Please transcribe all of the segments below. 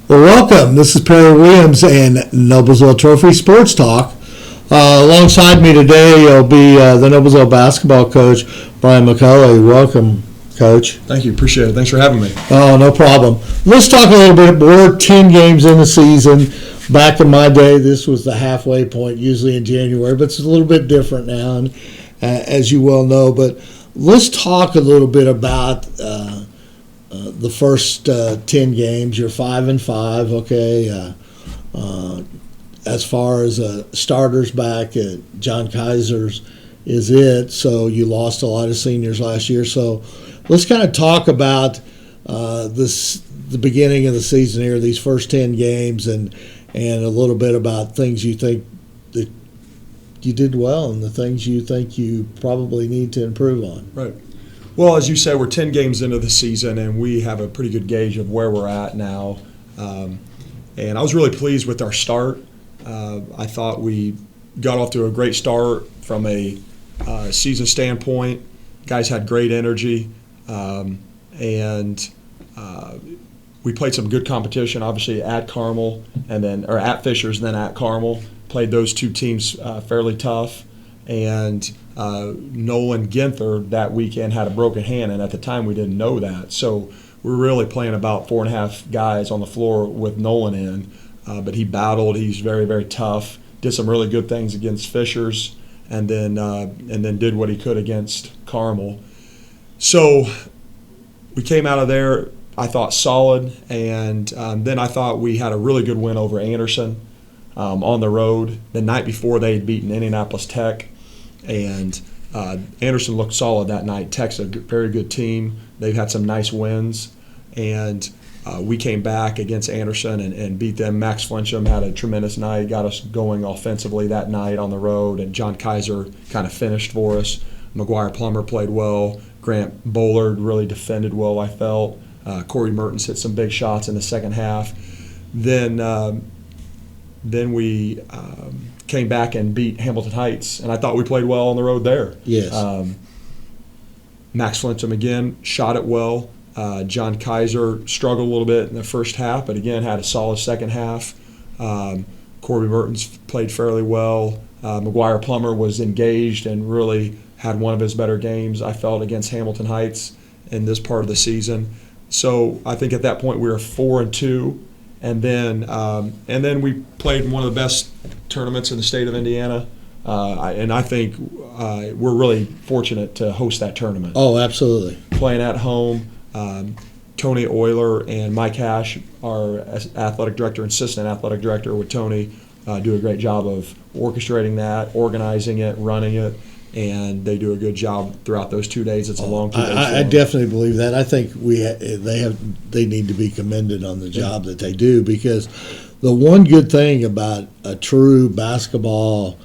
Well, welcome. This is Perry Williams and Noblesville Trophy Sports Talk. Alongside me today will be the Noblesville basketball coach, Brian McCauley. Welcome, Coach. Thank you. Appreciate it. Thanks for having me. Oh, no problem. Let's talk a little bit. We're 10 games in the season. Back in my day, this was the halfway point, usually in January, but it's a little bit different now, and, as you well know. But let's talk a little bit about the first 10 games. You're 5-5, okay. As far as starters back, John Kaiser's is it. So you lost a lot of seniors last year. So let's kind of talk about the beginning of the season here, these first 10 games, and a little bit about things you think that you did well and the things you think you probably need to improve on. Right. Well, as you said, we're 10 games into the season, and we have a pretty good gauge of where we're at now. And I was really pleased with our start. I thought we got off to a great start from a season standpoint. Guys had great energy, and we played some good competition, obviously at Carmel or at Fishers, and then at Carmel. Played those two teams fairly tough. And Nolan Ginther that weekend had a broken hand, and at the time we didn't know that. So we were really playing about 4.5 guys on the floor with Nolan in. But he battled. He's very, very tough. Did some really good things against Fishers, and then did what he could against Carmel. So we came out of there, I thought, solid, and then I thought we had a really good win over Anderson on the road. The night before, they had beaten Indianapolis Tech, and Anderson looked solid that night. Tech's a very good team. They've had some nice wins, and we came back against Anderson and beat them. Max Flincham had a tremendous night, got us going offensively that night on the road, and John Kaiser kind of finished for us. McGuire Plummer played well. Grant Bollard really defended well, I felt. Corey Mertens hit some big shots in the second half. Then we came back and beat Hamilton Heights, and I thought we played well on the road there. Yes. Max Flincham again shot it well. John Kaiser struggled a little bit in the first half, but again had a solid second half. Corey Mertens played fairly well. McGuire Plummer was engaged and really had one of his better games, I felt, against Hamilton Heights in this part of the season. So I think at that point we were 4-2, and then we played in one of the best tournaments in the state of Indiana. And I think we're really fortunate to host that tournament. Oh, absolutely. Playing at home. Tony Euler and Mike Hash, our athletic director and assistant athletic director with Tony, do a great job of orchestrating that, organizing it, running it, and they do a good job throughout those 2 days. It's a long 2 days. I definitely believe that. I think they need to be commended on the job that they do, because the one good thing about a true basketball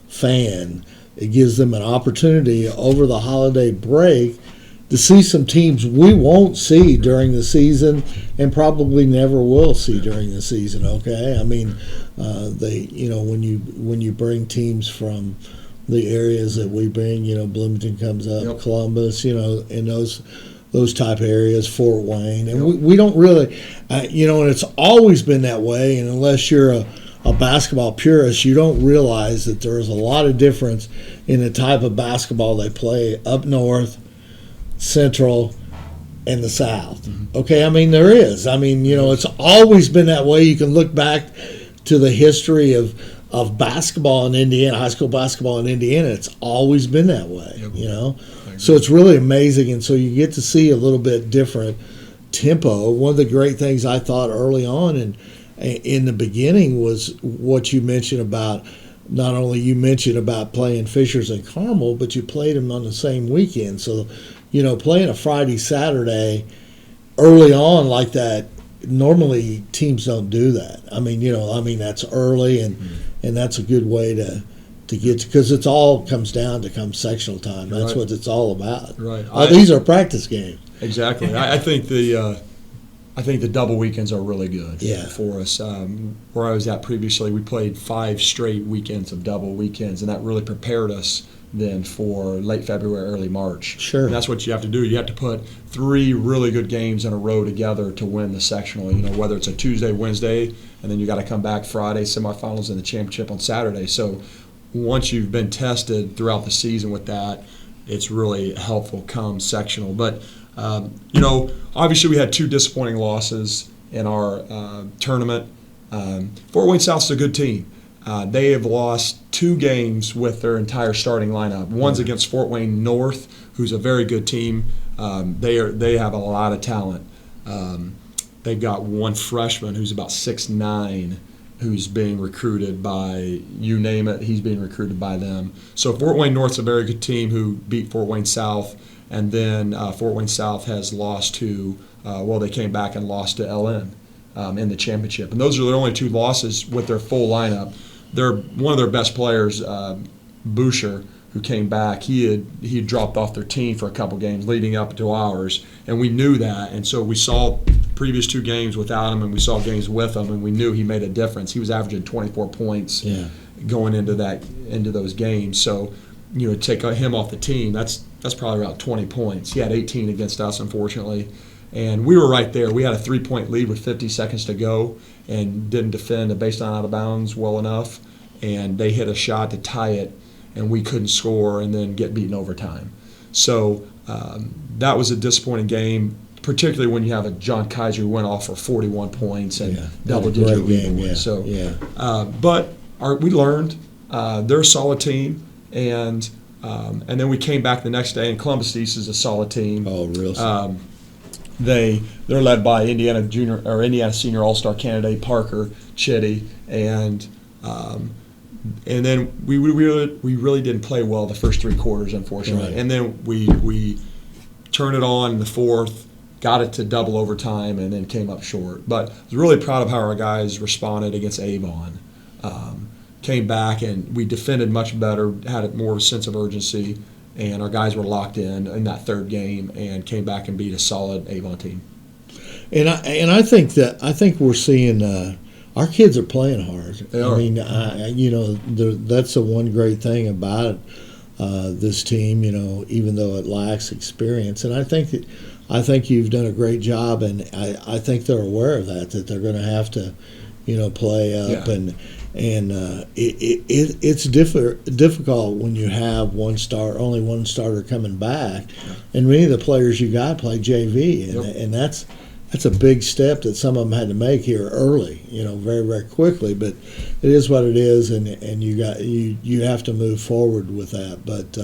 fan, it gives them an opportunity over the holiday break to see some teams we won't see during the season and probably never will see during the season. Okay, I mean, when you bring teams from the areas that we bring, Bloomington comes up, yep. Columbus, in those type areas, Fort Wayne, and yep. we don't really, and it's always been that way. And unless you're a basketball purist, you don't realize that there's a lot of difference in the type of basketball they play up north, Central, and the South. Mm-hmm. Okay, I mean, there is. I mean, it's always been that way. You can look back to the history of basketball in Indiana, high school basketball in Indiana. It's always been that way, yep. So it's really amazing, and so you get to see a little bit different tempo. One of the great things I thought early on in the beginning was what you mentioned about, not only you mentioned about playing Fishers and Carmel, but you played them on the same weekend. So, playing a Friday, Saturday early on like that, normally teams don't do that. I mean, that's early, and that's a good way to get, because it's all comes down to come sectional time. That's right. What it's all about. Right. These are practice games. Exactly. I think the I think the double weekends are really good Yeah. for us. Where I was at previously, we played 5 straight weekends of double weekends, and that really prepared us then for late February, early March. Sure. And that's what you have to do. You have to put 3 really good games in a row together to win the sectional. Whether it's a Tuesday, Wednesday, and then you got to come back Friday, semifinals, and the championship on Saturday. So once you've been tested throughout the season with that, it's really helpful come sectional. But obviously we had 2 disappointing losses in our tournament. Fort Wayne South's a good team. They have lost 2 games with their entire starting lineup. One's against Fort Wayne North, who's a very good team. They have a lot of talent. They've got one freshman who's about 6'9", who's being recruited by, you name it, he's being recruited by them. So Fort Wayne North's a very good team who beat Fort Wayne South. And then Fort Wayne South has lost to, they came back and lost to LN in the championship. And those are their only 2 losses with their full lineup. One of their best players, Boucher, who came back, he had dropped off their team for a couple games leading up to ours, and we knew that. And so we saw previous 2 games without him, and we saw games with him, and we knew he made a difference. He was averaging 24 points going into those games. So, to take him off the team, that's probably about 20 points. He had 18 against us, unfortunately. And we were right there. We had a 3-point lead with 50 seconds to go and didn't defend a baseline out of bounds well enough. And they hit a shot to tie it, and we couldn't score and then get beaten overtime. So that was a disappointing game, particularly when you have a John Kaiser who went off for 41 points and double-digit game. lead. But we learned. They're a solid team. And then we came back the next day, and Columbus East is a solid team. Oh, real solid. They're led by Indiana Senior All-Star candidate Parker Chitty, and then we really didn't play well the first 3 quarters, unfortunately. Right. And then we turned it on in the 4th, got it to double overtime, and then came up short. But I was really proud of how our guys responded against Avon. Came back and we defended much better, had more of a sense of urgency, and our guys were locked in that 3rd game and came back and beat a solid Avon team. And I think we're seeing our kids are playing hard. They are. I mean, that's the one great thing about this team. Even though it lacks experience, and I think you've done a great job, and I think they're aware of that they're going to have to, play up and it's difficult when you have only one starter coming back, and many of the players you got play JV, and that's a big step that some of them had to make here early, very, very quickly. But it is what it is, and you have to move forward with that. But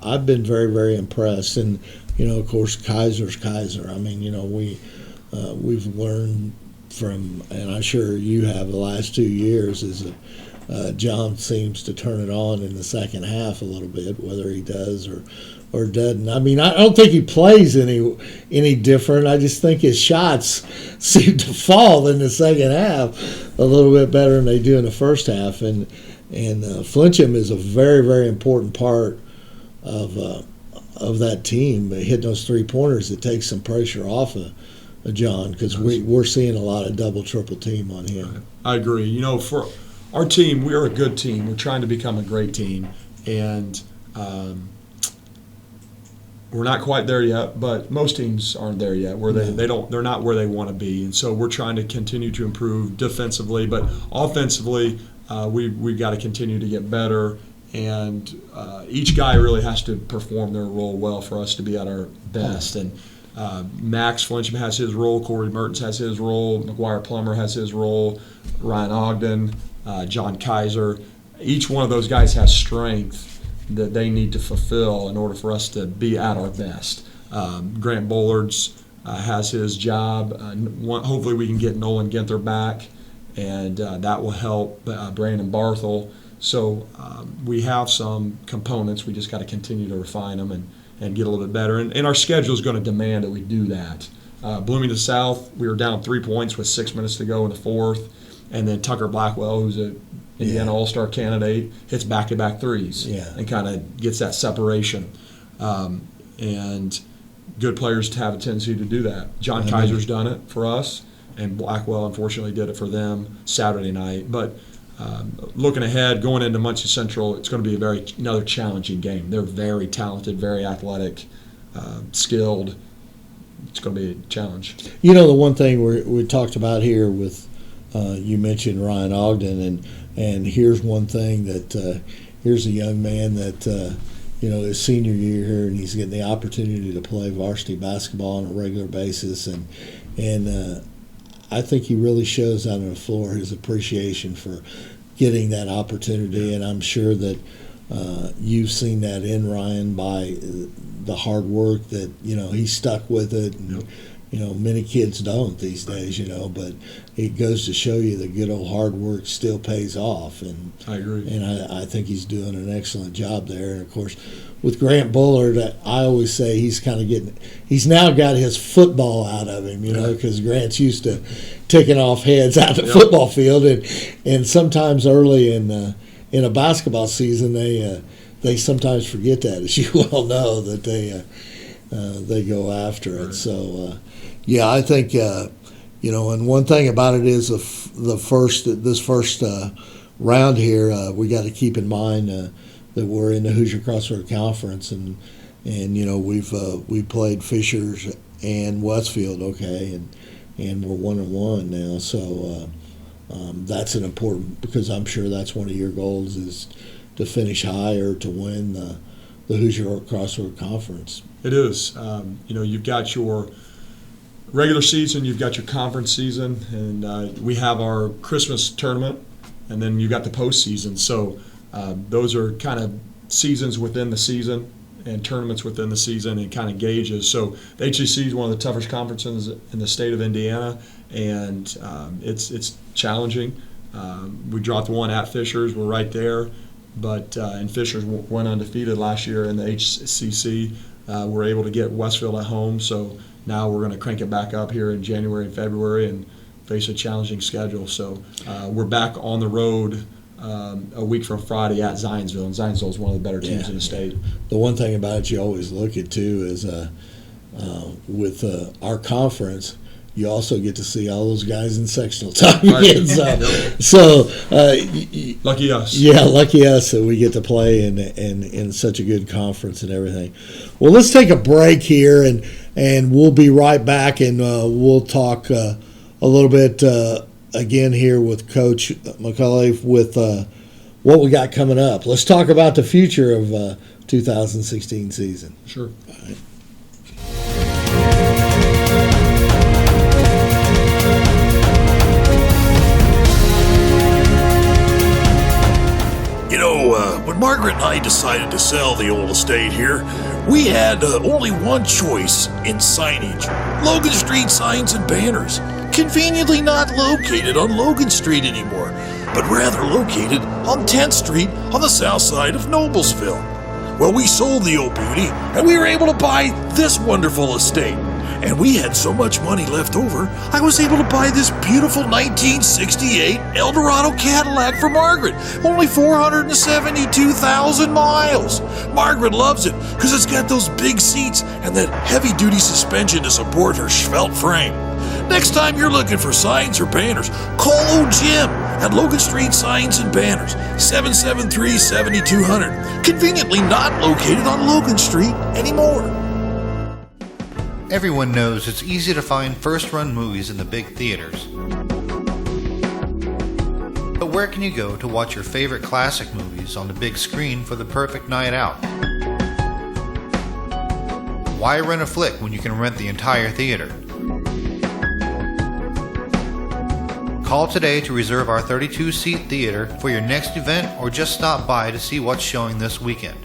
I've been very, very impressed, and of course Kaiser's Kaiser. I mean, we've learned from, and I'm sure you have, the last 2 years, is that John seems to turn it on in the second half a little bit, whether he does or doesn't. I mean, I don't think he plays any different. I just think his shots seem to fall in the second half a little bit better than they do in the first half. And Flincham is a very, very important part of that team. But hitting those 3-pointers, it takes some pressure off of John, because we're seeing a lot of double, triple team on him. I agree. For our team, we are a good team. We're trying to become a great team, and we're not quite there yet. But most teams aren't there yet. They're not where they want to be, and so we're trying to continue to improve defensively, but offensively, we've got to continue to get better. And each guy really has to perform their role well for us to be at our best. And Max Flincham has his role, Corey Mertens has his role, McGuire Plummer has his role, Ryan Ogden, John Kaiser. Each one of those guys has strength that they need to fulfill in order for us to be at our best. Grant Bollards has his job. Hopefully we can get Nolan Ginther back, and that will help Brandon Barthel. So we have some components. We just got to continue to refine them and get a little bit better. And our schedule is going to demand that we do that. Bloomington South, we were down 3 points with 6 minutes to go in the 4th. And then Tucker Blackwell, who's an Indiana All-Star candidate, hits back-to-back threes and kind of gets that separation. And good players have a tendency to do that. John Kaiser's done it for us, and Blackwell unfortunately did it for them Saturday night. But looking ahead, going into Muncie Central, it's going to be another challenging game. They're very talented, very athletic, skilled. It's going to be a challenge. You know, the one thing we talked about here with you mentioned Ryan Ogden, and here's one thing that here's a young man that his senior year here, and he's getting the opportunity to play varsity basketball on a regular basis, and I think he really shows out on the floor his appreciation for getting that opportunity, and I'm sure that you've seen that in Ryan by the hard work that he stuck with it. And, many kids don't these days, but it goes to show you that good old hard work still pays off. And I agree. And I think he's doing an excellent job there. And of course, with Grant Bullard, I always say he's now got his football out of him, because Grant's used to taking off heads out the football field, and sometimes early in a basketball season they sometimes forget that, as you well know, that they go after it. So I think and one thing about it is this first round here, we got to keep in mind that we're in the Hoosier Crossroad Conference, and we played Fishers and Westfield, and we're 1-1 now. So that's an important, because I'm sure that's one of your goals is to finish high or to win the Hoosier Crossroad Conference. It is. You've got your regular season, you've got your conference season, and we have our Christmas tournament, and then you've got the postseason. So those are kind of seasons within the season and tournaments within the season and kind of gauges. So the HCC is one of the toughest conferences in the state of Indiana, and it's challenging. We dropped one at Fishers. We're right there. But and Fishers went undefeated last year in the HCC. We're able to get Westfield at home, so now we're going to crank it back up here in January and February and face a challenging schedule. So we're back on the road a week from Friday at Zionsville, and Zionsville is one of the better teams in the state. The one thing about it you always look at, too, is with our conference, you also get to see all those guys in sectional time again. So lucky us. Yeah, lucky us that we get to play in such a good conference and everything. Well, let's take a break here, and we'll be right back, and we'll talk a little bit again here with Coach McCauley with what we got coming up. Let's talk about the future of 2016 season. Sure. All right. When Margaret and I decided to sell the old estate here, we had only one choice in signage: Logan Street Signs and Banners. Conveniently not located on Logan Street anymore, but rather located on 10th Street on the south side of Noblesville. Well, we sold the old beauty, and we were able to buy this wonderful estate. And we had so much money left over, I was able to buy this beautiful 1968 Eldorado Cadillac for Margaret. Only 472,000 miles. Margaret loves it because it's got those big seats and that heavy-duty suspension to support her svelte frame. Next time you're looking for signs or banners, call old Jim at Logan Street Signs and Banners, 773-7200. Conveniently not located on Logan Street anymore. Everyone knows it's easy to find first-run movies in the big theaters. But where can you go to watch your favorite classic movies on the big screen for the perfect night out? Why rent a flick when you can rent the entire theater? Call today to reserve our 32-seat theater for your next event, or just stop by to see what's showing this weekend.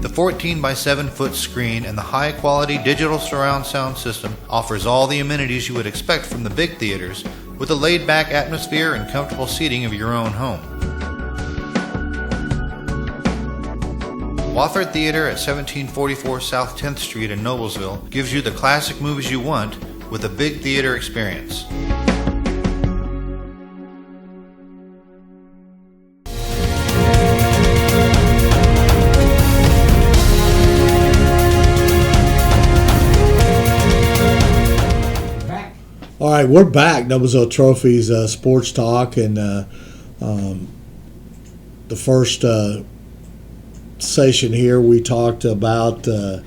The 14 by 7 foot screen and the high quality digital surround sound system offers all the amenities you would expect from the big theaters, with a laid back atmosphere and comfortable seating of your own home. Wofford Theater at 1744 South 10th Street in Noblesville gives you the classic movies you want with a big theater experience. All right, we're back. Noblesville Trophies Sports Talk, and the first session here we talked about the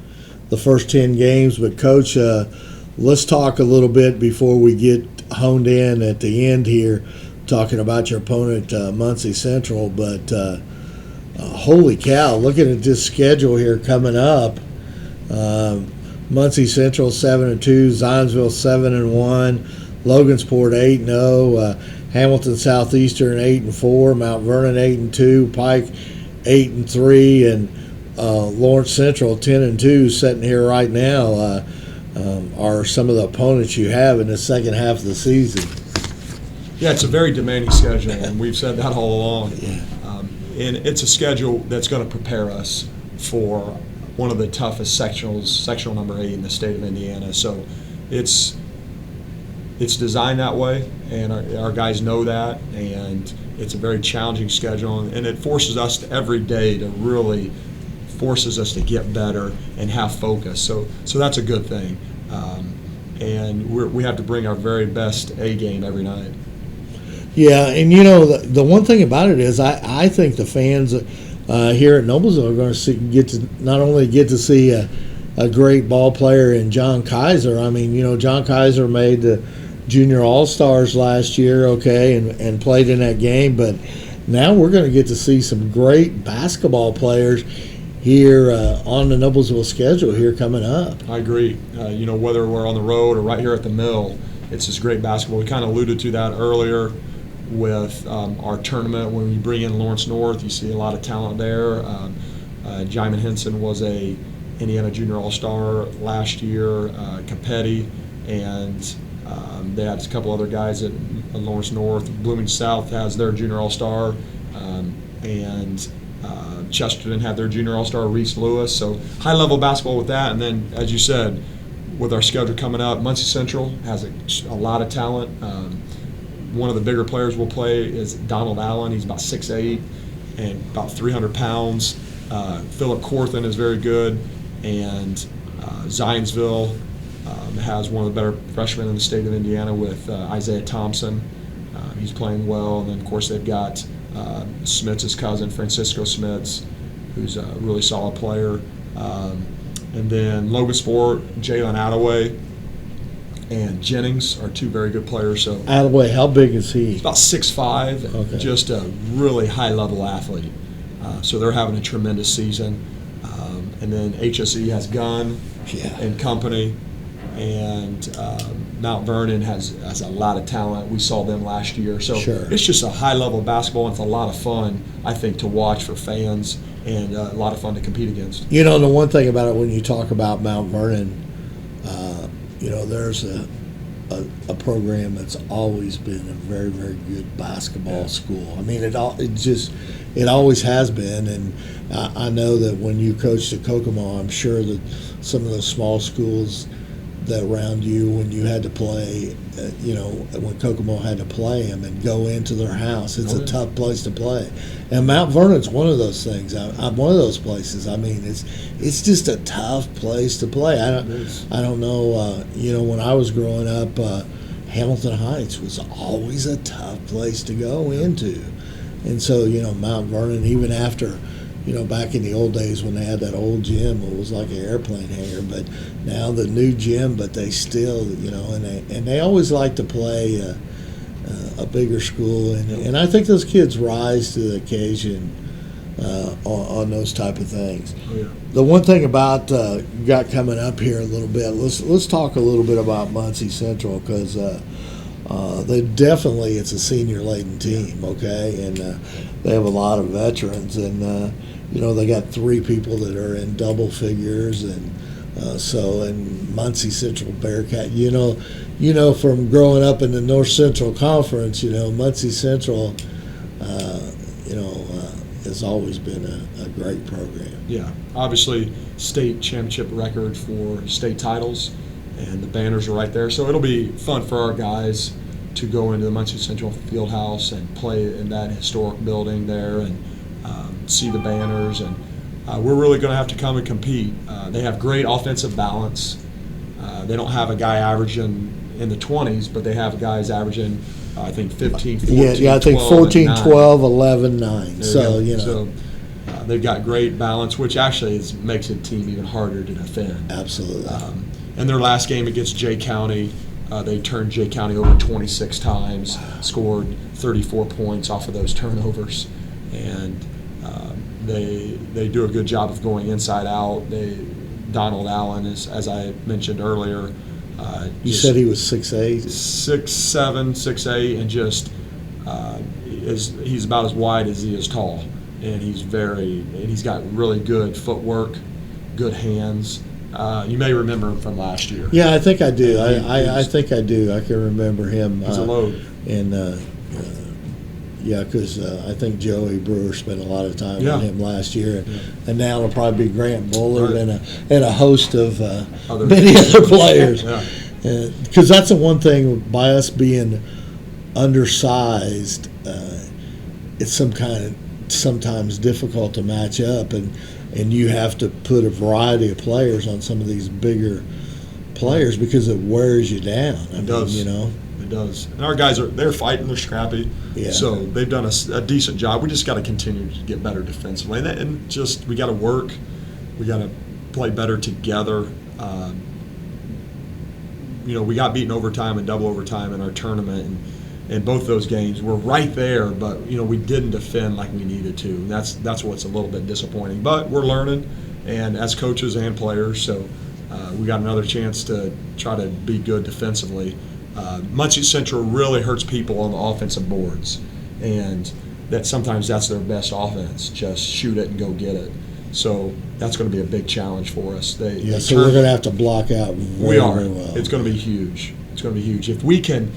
first 10 games. But Coach, let's talk a little bit before we get honed in at the end here, talking about your opponent, Muncie Central. But holy cow, looking at this schedule here coming up. Muncie Central 7-2, Zionsville 7-1, Logansport 8-0, Hamilton Southeastern 8-4, Mount Vernon 8-2, Pike 8-3, and Lawrence Central 10-2. Sitting here right now are some of the opponents you have in the second half of the season. Yeah, it's a very demanding schedule, and we've said that all along. Yeah. And it's a schedule that's going to prepare us for one of the toughest sectionals, sectional number 8 in the state of Indiana. So it's designed that way, and our guys know that, and it's a very challenging schedule, and it forces us every day to really forces us to get better and have focus. So that's a good thing, and we have to bring our very best A game every night. Yeah, and the one thing about it is I think the fans here at Noblesville are going to not only get to see a great ball player in John Kaiser. I mean, John Kaiser made the Junior All-Stars last year, okay, and played in that game, but now we're going to get to see some great basketball players here on the Noblesville schedule here coming up. I agree. Whether we're on the road or right here at the mill, it's just great basketball. We kind of alluded to that earlier with our tournament. When we bring in Lawrence North, you see a lot of talent there. Jaimin Henson was a Indiana Junior All-Star last year, Capetti, and they had a couple other guys at Lawrence North. Blooming South has their Junior All-Star, and Chesterton had their Junior All-Star, Reese Lewis. So high-level basketball with that. And then, as you said, with our schedule coming up, Muncie Central has a lot of talent. One of the bigger players we'll play is Donald Allen. He's about 6'8" and about 300 pounds. Philip Corthan is very good, and Zionsville has one of the better freshmen in the state of Indiana with Isaiah Thompson. He's playing well, and then of course they've got Smits' cousin, Francisco Smits, who's a really solid player. And then Logansport, Jalen Attaway, and Jennings are two very good players. So Attaway, how big is he? He's about 6'5", okay. Just a really high-level athlete. So they're having a tremendous season. And then HSE has Gunn and company, and Mount Vernon has a lot of talent. We saw them last year. So It's just a high-level basketball, and it's a lot of fun, I think, to watch for fans, and a lot of fun to compete against. The one thing about it when you talk about Mount Vernon, there's a program that's always been a very, very good basketball school. I mean, it always has been, and I know that when you coached at Kokomo, I'm sure that some of those small schools that around you, when you had to play, when Kokomo had to play them and go into their house, it's a tough place to play. And Mount Vernon's one of those things. I'm one of those places. I mean, it's just a tough place to play. I don't know. When I was growing up, Hamilton Heights was always a tough place to go into, and so Mount Vernon, even after. Back in the old days when they had that old gym, it was like an airplane hangar. But now the new gym, but they still, and they always like to play a bigger school, and I think those kids rise to the occasion on those type of things. Oh, yeah. The one thing about you got coming up here a little bit, let's talk a little bit about Muncie Central, because it's a senior-laden team, okay, and they have a lot of veterans, and they got 3 people that are in double figures, and and Muncie Central Bearcat, from growing up in the North Central Conference, Muncie Central, has always been a great program. Yeah, obviously state championship record for state titles, and the banners are right there. So it'll be fun for our guys to go into the Muncie Central Fieldhouse and play in that historic building there and see the banners. And we're really going to have to come and compete. They have great offensive balance. They don't have a guy averaging in the 20s, but they have guys averaging, I think, 15, 14, Yeah, I think 12, 14, and 9. 12, 11, 9. There So, you you go. know. So, they've got great balance, which actually makes a team even harder to defend. Absolutely. In their last game against Jay County, they turned Jay County over 26 times, scored 34 points off of those turnovers, and they do a good job of going inside out. Donald Allen is, as I mentioned earlier, you said he was 6'8"? 6'7", 6'8", and just he's about as wide as he is tall, and he's got really good footwork, good hands. You may remember him from last year. Yeah, I think I do. I think I do. I can remember him. He's a load. And yeah, because I think Joey Brewer spent a lot of time on him last year, and now it'll probably be Grant Bullard and a host of many other players. Because that's the one thing, by us being undersized, it's sometimes difficult to match up, and you have to put a variety of players on some of these bigger players because it wears you down. It does. You know. It does. And our guys they're fighting, they're scrappy. Yeah. So they've done a decent job. We just got to continue to get better defensively, and just we got to work. We got to play better together. We got beaten overtime and double overtime in our tournament, and both those games were right there, but we didn't defend like we needed to. And that's what's a little bit disappointing. But we're learning, and as coaches and players, so we got another chance to try to be good defensively. Muncie Central really hurts people on the offensive boards, and sometimes that's their best offense, just shoot it and go get it. So that's going to be a big challenge for us. So we're going to have to block out very well. It's going to be huge. It's going to be huge. If we can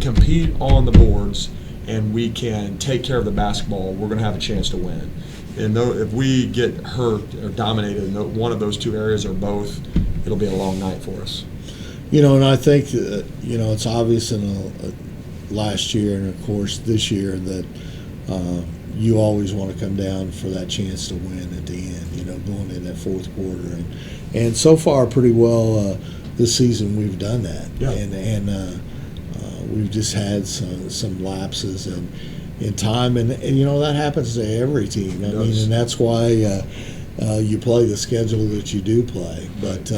compete on the boards and we can take care of the basketball, we're going to have a chance to win. And if we get hurt or dominated in one of those two areas or both, it'll be a long night for us. And I think it's obvious in last year and of course this year that you always want to come down for that chance to win at the end. Going in that fourth quarter, and so far pretty well this season we've done that. Yeah. And we've just had some lapses in time, and that happens to every team. I mean, and that's why you play the schedule that you do play, but.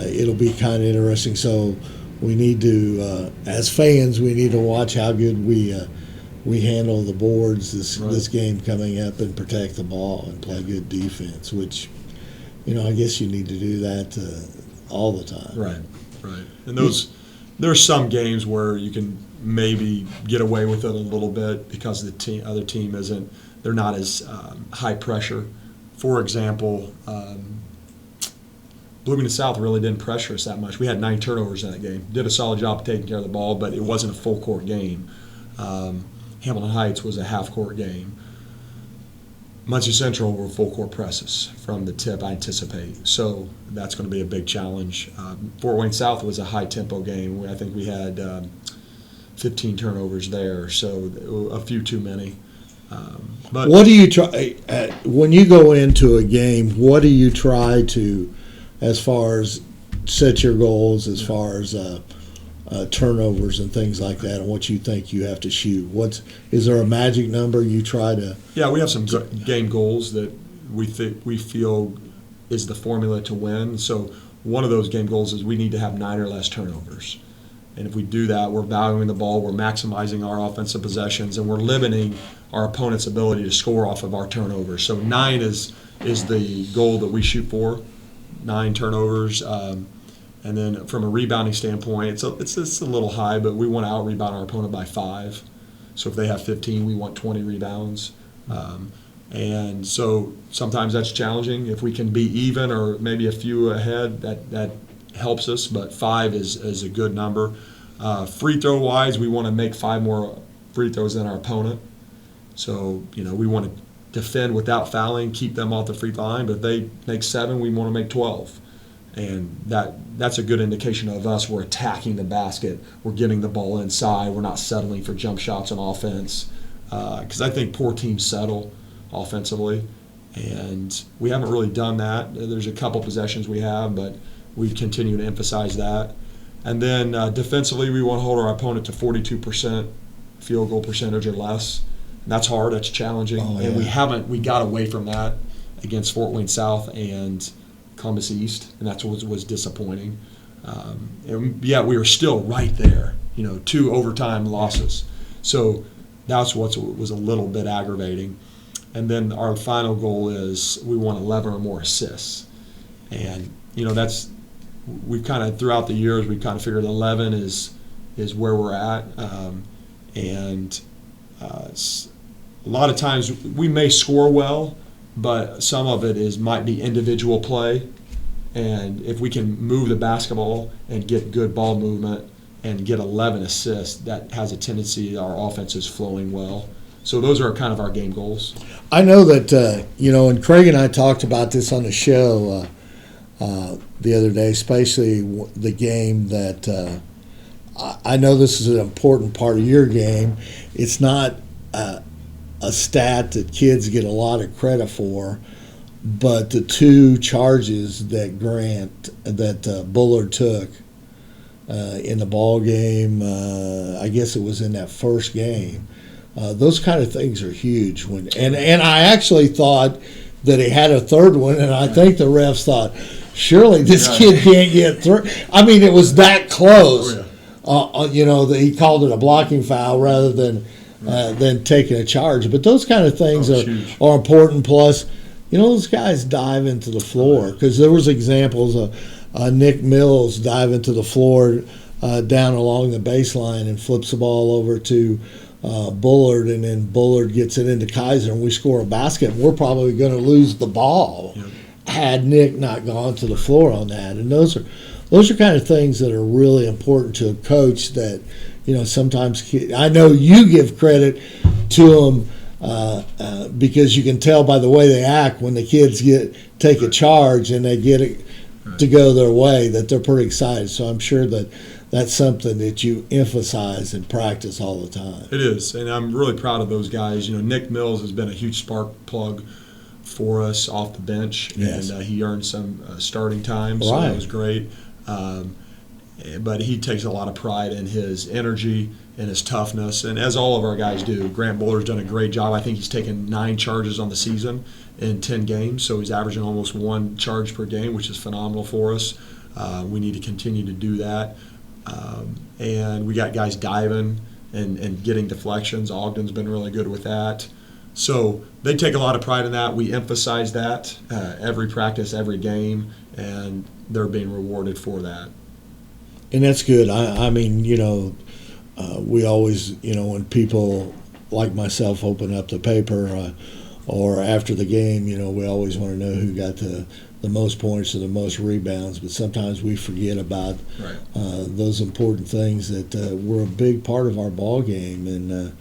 It'll be kind of interesting. So we need to, as fans, we need to watch how good we handle the boards this game coming up and protect the ball and play good defense. Which, I guess you need to do that all the time. Right. And there's some games where you can maybe get away with it a little bit because the other team isn't. They're not as high pressure. For example. Bloomington South really didn't pressure us that much. We had 9 turnovers in that game. Did a solid job of taking care of the ball, but it wasn't a full-court game. Hamilton Heights was a half-court game. Muncie Central were full-court presses from the tip, I anticipate. So that's going to be a big challenge. Fort Wayne South was a high-tempo game. I think we had 15 turnovers there, so a few too many. But what do you try when you go into a game? What do you try to, as far as set your goals, as far as turnovers and things like that, and what you think you have to shoot? Is there a magic number you try to? Yeah, we have some game goals that we feel is the formula to win. So one of those game goals is we need to have 9 or less turnovers. And if we do that, we're valuing the ball, we're maximizing our offensive possessions, and we're limiting our opponent's ability to score off of our turnovers. So 9 is the goal that we shoot for. 9 turnovers, and then from a rebounding standpoint, it's a little high, but we want to out-rebound our opponent by 5. So if they have 15, we want 20 rebounds. And so sometimes that's challenging. If we can be even or maybe a few ahead, that helps us, but 5 is a good number. Free throw-wise, we want to make 5 more free throws than our opponent. So, we want to defend without fouling, keep them off the free throw line, but if they make 7, we want to make 12. And that's a good indication of us. We're attacking the basket. We're getting the ball inside. We're not settling for jump shots on offense. Because I think poor teams settle offensively. And we haven't really done that. There's a couple possessions we have, but we continue to emphasize that. And then defensively, we want to hold our opponent to 42% field goal percentage or less. And that's hard. That's challenging. Oh, yeah. And we got away from that against Fort Wayne South and Columbus East, and that's what was disappointing. And yet we were still right there, 2 overtime losses. So that's what was a little bit aggravating. And then our final goal is we want 11 or more assists. And, we've kind of, throughout the years, we've kind of figured 11 is where we're at. A lot of times we may score well, but some of it might be individual play. And if we can move the basketball and get good ball movement and get 11 assists, that has a tendency, our offense is flowing well. So those are kind of our game goals. I know that, and Craig and I talked about this on the show the other day, especially the game that I know this is an important part of your game. It's not a stat that kids get a lot of credit for, but the 2 charges that Bullard took in the ball game, I guess it was in that first game. Those kind of things are huge. And I actually thought that he had a third one, and I think the refs thought, surely this kid can't get through. I mean, it was that close. Oh, yeah. That he called it a blocking foul rather than taking a charge. But those kind of things are important. Plus, those guys dive into the floor, because there was examples of Nick Mills diving to the floor down along the baseline and flips the ball over to Bullard, and then Bullard gets it into Kaiser, and we score a basket. And we're probably going to lose the ball had Nick not gone to the floor on that. And those are kind of things that are really important to a coach that, sometimes I know you give credit to them because you can tell by the way they act when the kids take a charge and they get it to go their way, that they're pretty excited. So I'm sure that that's something that you emphasize and practice all the time. It is, and I'm really proud of those guys. Nick Mills has been a huge spark plug for us off the bench, yes. And he earned some starting time, so that was great. But he takes a lot of pride in his energy and his toughness, and as all of our guys do. Grant Buller's done a great job. I think he's taken 9 charges on the season in 10 games, so he's averaging almost 1 charge per game, which is phenomenal for us. We need to continue to do that. And we got guys diving and getting deflections. Ogden's been really good with that. So they take a lot of pride in that. We emphasize that every practice, every game, and they're being rewarded for that. And that's good. I mean, we always, when people like myself open up the paper or after the game, we always want to know who got the most points or the most rebounds. But sometimes we forget about those important things that were a big part of our ball game. And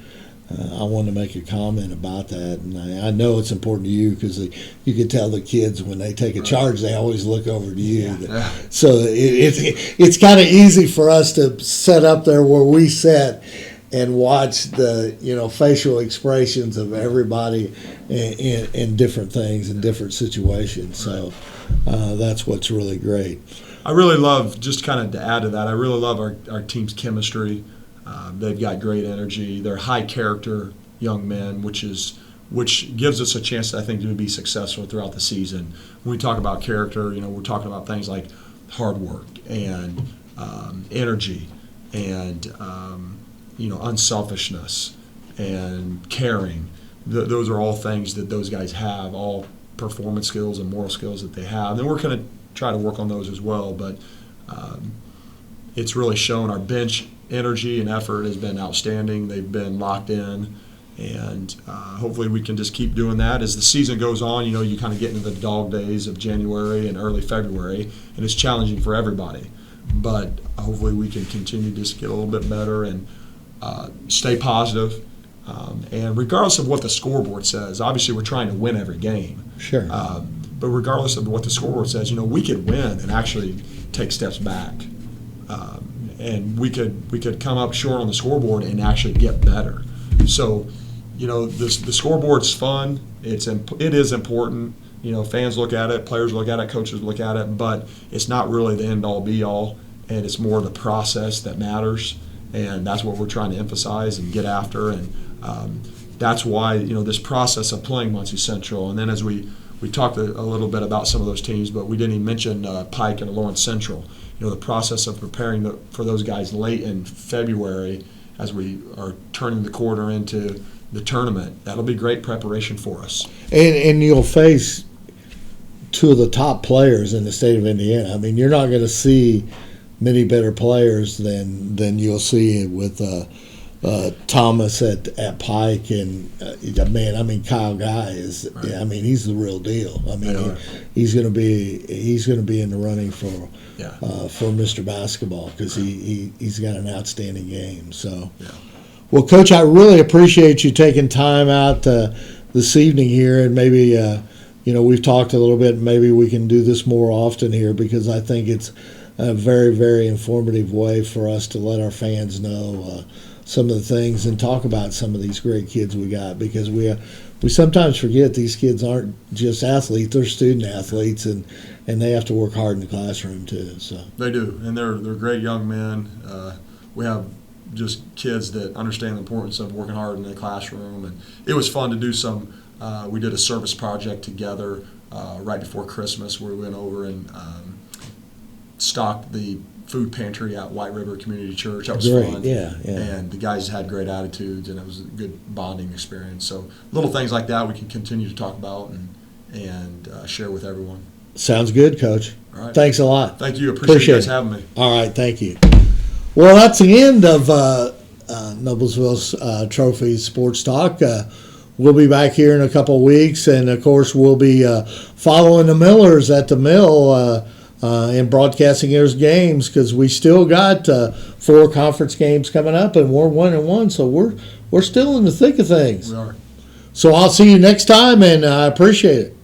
I want to make a comment about that. And I know it's important to you because you can tell the kids when they take a charge, they always look over to you. Yeah. So it's kind of easy for us to set up there where we sit and watch the facial expressions of everybody in different things in different situations. So that's what's really great. I really love, just kind of to add to that, I really love our team's chemistry. They've got great energy. They're high character young men, which gives us a chance, I think, to be successful throughout the season. When we talk about character, we're talking about things like hard work and energy and unselfishness and caring. Those are all things that those guys have, all performance skills and moral skills that they have. And we're going to try to work on those as well, but it's really shown. Our bench energy and effort has been outstanding. They've been locked in, and hopefully we can just keep doing that. As the season goes on, you kind of get into the dog days of January and early February, and it's challenging for everybody. But hopefully we can continue to just get a little bit better and stay positive. And regardless of what the scoreboard says, obviously we're trying to win every game. Sure. But regardless of what the scoreboard says, we could win and actually take steps back. And we could come up short on the scoreboard and actually get better. So, the scoreboard's fun. It is important. Fans look at it, players look at it, coaches look at it, but it's not really the end all be all. and it's more the process that matters, and that's what we're trying to emphasize and get after, and that's why this process of playing Muncie Central, and then as we talked a little bit about some of those teams, but we didn't even mention Pike and Lawrence Central. The process of preparing for those guys late in February as we are turning the corner into the tournament, that'll be great preparation for us. And you'll face two of the top players in the state of Indiana. I mean, you're not going to see many better players than you'll see with Thomas at Pike, and Kyle Guy is. Right. I mean, he's the real deal. I mean, he's going to be in the running for Mr. Basketball because he's got an outstanding game. So, well, Coach, I really appreciate you taking time out this evening here, and maybe we've talked a little bit. Maybe we can do this more often here because I think it's a very, very informative way for us to let our fans know some of the things and talk about some of these great kids we got, because we sometimes forget these kids aren't just athletes, they're student athletes, and they have to work hard in the classroom too. So they do, and they're great young men. We have just kids that understand the importance of working hard in the classroom, and it was fun to do some. We did a service project together right before Christmas where we went over and stocked the food pantry at White River Community Church. That was fun. Yeah. And the guys had great attitudes, and it was a good bonding experience. So little things like that we can continue to talk about and share with everyone. Sounds good, Coach. All right. Thanks a lot. Thank you. Appreciate you guys having me. All right, thank you. Well, that's the end of Noblesville's Trophy Sports Talk. We'll be back here in a couple of weeks, and of course we'll be following the Millers at the mill and broadcasting those games, because we still got 4 conference games coming up, and we're 1-1, so we're still in the thick of things. We are. So I'll see you next time, and I appreciate it.